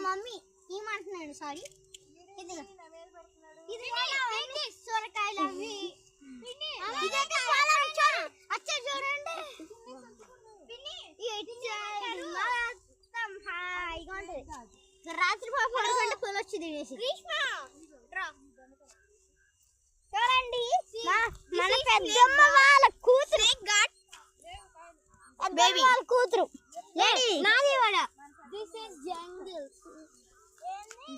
mummy ఏమంటున్నాడు sorry సొరకాయలు అవి చూడండి రాత్రి 11 పూలు వచ్చి తినేసి చూడండి మన పెద్దమ్మ వాళ్ళ కూతురు కూతురు నాది వాడ this is jungle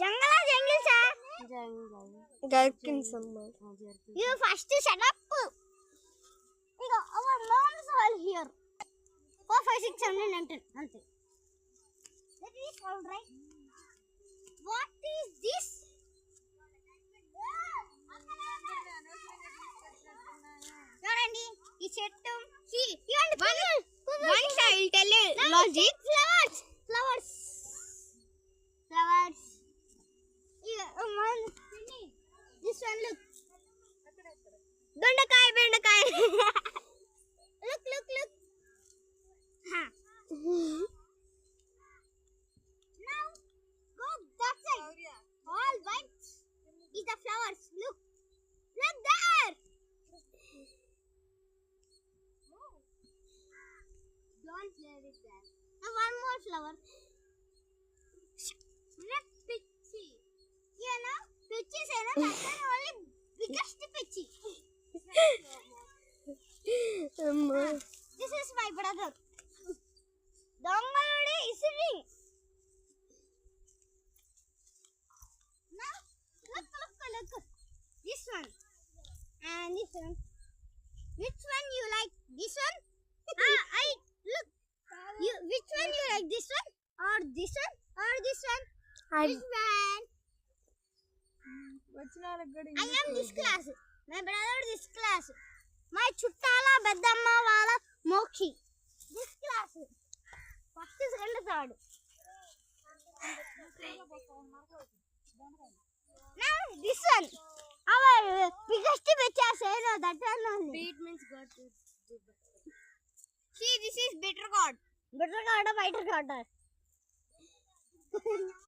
jungle sir you first shut up our moms are here 4 5 6 7 8 9 10 ante that is all right what is this చూడండి ఈ చెట్టు once I will tell you logic flowers this one look దొండకాయ బెండకాయ look ha now go that side all white is the flowers look there don't play with that now one more flower red pitchy you know pitchy is only biggest pitchy this is my brother dongalode is sitting now look this one and this one which one you like this one I look you which one you like this one or this one or this one this one I am this class my brother this class my chuttala beddamma wala mokhi this class first second third now this one our biggest bitcha say no that one only beet means god see this is bitter gourd of bitter gourd